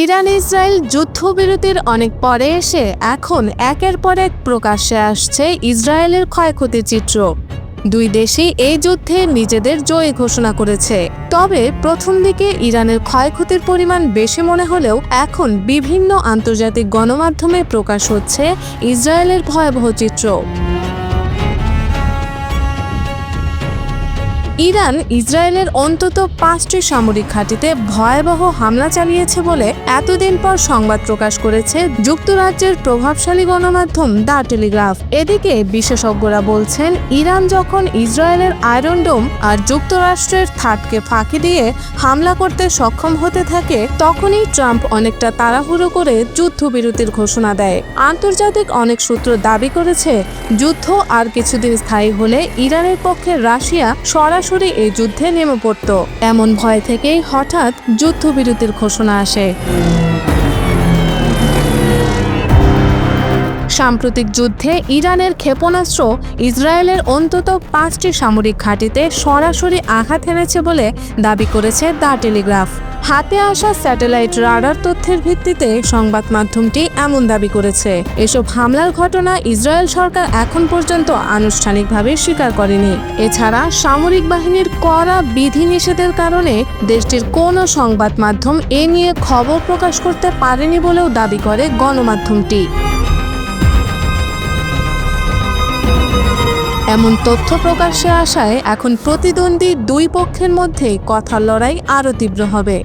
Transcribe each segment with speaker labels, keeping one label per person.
Speaker 1: Iran Israel যুদ্ধবিরতির অনেক পরে এসে এখন একের পর এক প্রকাশ্যে আসছে ইসরায়েলের ক্ষয়ক্ষতির চিত্র। দুই দেশই এই যুদ্ধে নিজেদের জয়ী ঘোষণা করেছে। তবে প্রথম দিকে ইরানের ক্ষয়ক্ষতির পরিমাণ বেশি মনে হলেও এখন বিভিন্ন আন্তর্জাতিক গণমাধ্যমে প্রকাশ হচ্ছে ইসরায়েলের ভয়াবহ চিত্র। ইরান ইসরায়েলের অন্তত 5টি সামরিক ঘাঁটিতে ভয়াবহ হামলা চালিয়েছে বলে এতদিন পর সংবাদ প্রকাশ করেছে যুক্তরাজ্যের প্রভাবশালী গণমাধ্যম দ্য টেলিগ্রাফ। এদিকে বিশেষজ্ঞরা বলছেন, ইরান যখন ইসরায়েলের আয়রন ডোম আর যুক্তরাষ্ট্রের থার্ডকে ফাঁকি দিয়ে হামলা করতে সক্ষম হতে থাকে, তখনই ট্রাম্প অনেকটা তাড়াহুড়ো করে যুদ্ধবিরতির ঘোষণা দেয়। আন্তর্জাতিক অনেক সূত্র দাবি করেছে, যুদ্ধ আর কিছুদিন স্থায়ী হলে ইরানের পক্ষে রাশিয়া সরাসরি এই যুদ্ধে নেমে পড়ত। এমন ভয় থেকেই হঠাৎ যুদ্ধবিরতির ঘোষণা আসে। সাম্প্রতিক যুদ্ধে ইরানের ক্ষেপণাস্ত্র ইসরায়েলের অন্তত 5টি সামরিক ঘাঁটিতে সরাসরি আঘাত হেনেছে বলে দাবি করেছে দ্য টেলিগ্রাফ। হাতে আসা স্যাটেলাইট রাডার তথ্যের ভিত্তিতে সংবাদ মাধ্যমটি এমন দাবি করেছে। এসব হামলার ঘটনা ইসরায়েল সরকার এখন পর্যন্ত আনুষ্ঠানিকভাবে স্বীকার করেনি। এছাড়া সামরিক বাহিনীর কড়া বিধিনিষেধের কারণে দেশটির কোনো সংবাদ মাধ্যম এ নিয়ে খবর প্রকাশ করতে পারেনি বলেও দাবি করে গণমাধ্যমটি। এমন তথ্য প্রকাশ্যে আসায় এখন প্রতিদ্বন্দ্বী দুই পক্ষের মধ্যে কথার লড়াই আরো তীব্র হবে।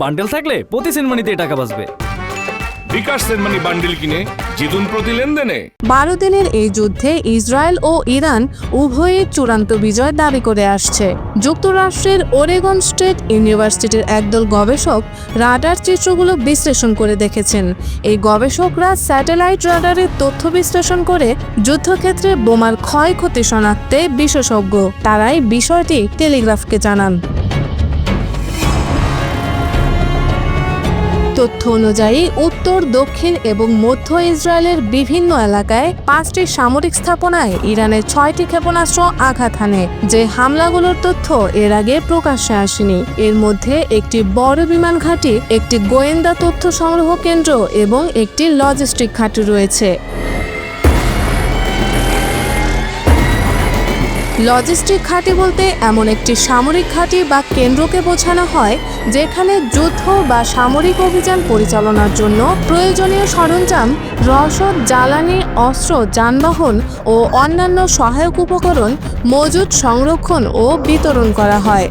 Speaker 2: বান্ডেল থাকলে প্রতি সেনমানিতে টাকা বাঁচবে।
Speaker 3: বিকাশ সেনমানি বান্ডেল কিনে জিতুন প্রতি লেনদেনে।
Speaker 1: 12 দিনের এই যুদ্ধে ইসরায়েল ও ইরান উভয়ই চূড়ান্ত বিজয় দাবি করে আসছে। যুক্তরাষ্ট্রের ওরেগন স্টেট ইউনিভার্সিটির একদল গবেষক রাডার চিত্রগুলো বিশ্লেষণ করে দেখেছেন। এই গবেষকরা স্যাটেলাইট রাডারের তথ্য বিশ্লেষণ করে যুদ্ধক্ষেত্রে বোমার ক্ষয়ক্ষতি শনাক্তে বিশেষজ্ঞ। তারাই বিষয়টি টেলিগ্রাফকে জানান। তথ্য অনুযায়ী উত্তর, দক্ষিণ এবং মধ্য ইসরায়েলের বিভিন্ন এলাকায় 5টি সামরিক স্থাপনায় ইরানের 6টি ক্ষেপণাস্ত্র আঘাত হানে। যে হামলাগুলোর তথ্য এর আগে প্রকাশ্যে আসেনি। এর মধ্যে একটি বড় বিমান ঘাঁটি, একটি গোয়েন্দা তথ্য সংগ্রহ কেন্দ্র এবং একটি লজিস্টিক ঘাঁটি রয়েছে। লজিস্টিক ঘাঁটি বলতে এমন একটি সামরিক ঘাঁটি বা কেন্দ্রকে বোঝানো হয় যেখানে যুদ্ধ বা সামরিক অভিযান পরিচালনার জন্য প্রয়োজনীয় সরঞ্জাম, রসদ, জ্বালানি, অস্ত্র, যানবাহন ও অন্যান্য সহায়ক উপকরণ মজুত, সংরক্ষণ ও বিতরণ করা হয়।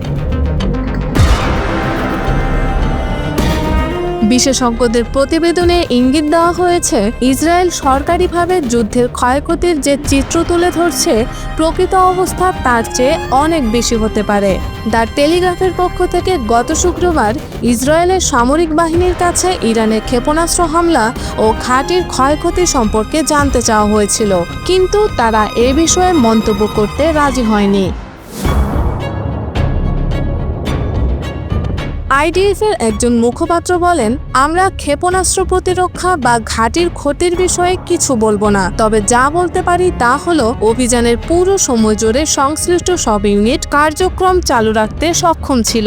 Speaker 1: বিশেষজ্ঞদের প্রতিবেদনে ইঙ্গিত দেওয়া হয়েছে, ইসরায়েল সরকারিভাবে যুদ্ধের ক্ষয়ক্ষতির যে চিত্র তুলে ধরছে, প্রকৃত অবস্থা তার চেয়ে অনেক বেশি হতে পারে। দ্য টেলিগ্রাফের পক্ষ থেকে গত শুক্রবার ইসরায়েলের সামরিক বাহিনীর কাছে ইরানের ক্ষেপণাস্ত্র হামলা ও ঘাঁটির ক্ষয়ক্ষতি সম্পর্কে জানতে চাওয়া হয়েছিল, কিন্তু তারা এ বিষয়ে মন্তব্য করতে রাজি হয়নি। আইডিএফ-এর একজন মুখপাত্র বলেন, আমরা ক্ষেপণাস্ত্র প্রতিরক্ষা বা ঘাঁটির ক্ষতির বিষয়ে কিছু বলবো না, তবে যা বলতে পারি তা হলো অভিযানের পুরো সময় জুড়ে সংশ্লিষ্ট সব ইউনিট কার্যক্রম চালু রাখতে সক্ষম ছিল।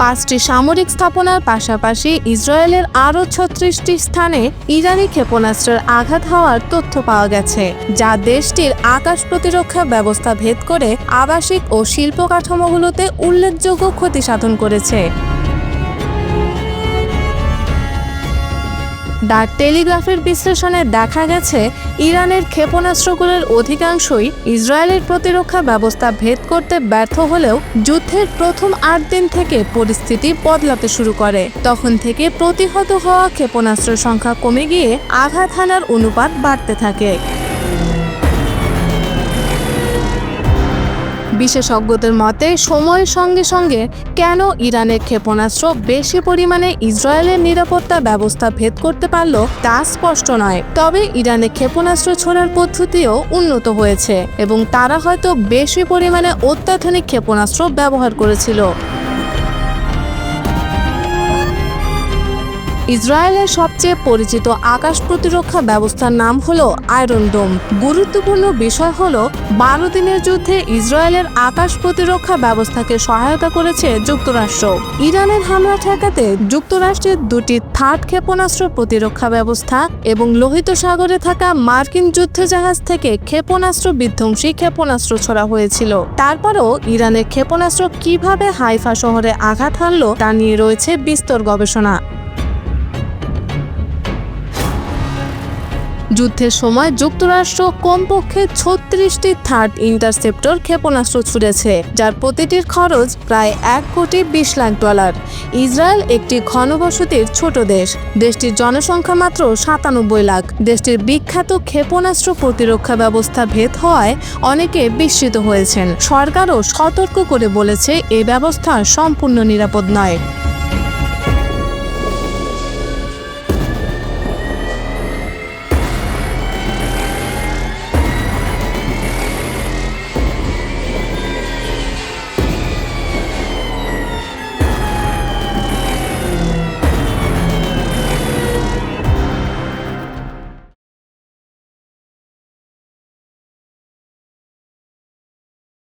Speaker 1: 5টি সামরিক স্থাপনার পাশাপাশি ইসরায়েলের আরও 36টি স্থানে ইরানি ক্ষেপণাস্ত্রের আঘাত হওয়ার তথ্য পাওয়া গেছে, যা দেশটির আকাশ প্রতিরক্ষা ব্যবস্থা ভেদ করে আবাসিক ও শিল্প কাঠামোগুলোতে উল্লেখযোগ্য ক্ষতি সাধন করেছে। দ্য টেলিগ্রাফের বিশ্লেষণে দেখা গেছে, ইরানের ক্ষেপণাস্ত্রগুলোর অধিকাংশই ইসরায়েলের প্রতিরক্ষা ব্যবস্থা ভেদ করতে ব্যর্থ হলেও যুদ্ধের প্রথম 8 দিন থেকে পরিস্থিতি বদলাতে শুরু করে। তখন থেকে প্রতিহত হওয়া ক্ষেপণাস্ত্রের সংখ্যা কমে গিয়ে আঘাত হানার অনুপাত বাড়তে থাকে। বিশেষজ্ঞদের মতে, সময়ের সঙ্গে সঙ্গে কেন ইরানের ক্ষেপণাস্ত্র বেশি পরিমাণে ইসরায়েলের নিরাপত্তা ব্যবস্থা ভেদ করতে পারল তা স্পষ্ট নয়। তবে ইরানের ক্ষেপণাস্ত্র ছোড়ার পদ্ধতিও উন্নত হয়েছে এবং তারা হয়তো বেশি পরিমাণে অত্যাধুনিক ক্ষেপণাস্ত্র ব্যবহার করেছিল। ইসরায়েলের সবচেয়ে পরিচিত আকাশ প্রতিরক্ষা ব্যবস্থার নাম হলো আয়রন ডোম। গুরুত্বপূর্ণ বিষয় হলো 12 দিনের যুদ্ধে ইসরায়েলের আকাশ প্রতিরক্ষা ব্যবস্থাকে সহায়তা করেছে যুক্তরাষ্ট্র। ইরানের হামলা ঠেকাতে যুক্তরাষ্ট্রের দুটি থার্ড ক্ষেপণাস্ত্র প্রতিরক্ষা ব্যবস্থা এবং লোহিত সাগরে থাকা মার্কিন যুদ্ধজাহাজ থেকে ক্ষেপণাস্ত্র বিধ্বংসী ক্ষেপণাস্ত্র ছোড়া হয়েছিল। তারপরও ইরানের ক্ষেপণাস্ত্র কিভাবে হাইফা শহরে আঘাত হানল তা নিয়ে রয়েছে বিস্তর গবেষণা। যুদ্ধের সময় যুক্তরাষ্ট্র কমপক্ষে 36টি থার্ড ইন্টারসেপ্টর ক্ষেপণাস্ত্র ছুড়েছে, যার প্রতিটির খরচ প্রায় $1,20,00,000। ইসরায়েল একটি ঘনবসতির ছোট দেশ। দেশটির জনসংখ্যা মাত্র 97 লাখ। দেশটির বিখ্যাত ক্ষেপণাস্ত্র প্রতিরক্ষা ব্যবস্থা ভেদ হওয়ায় অনেকে বিস্মিত হয়েছেন। সরকারও সতর্ক করে বলেছে এই ব্যবস্থা সম্পূর্ণ নিরাপদ নয়।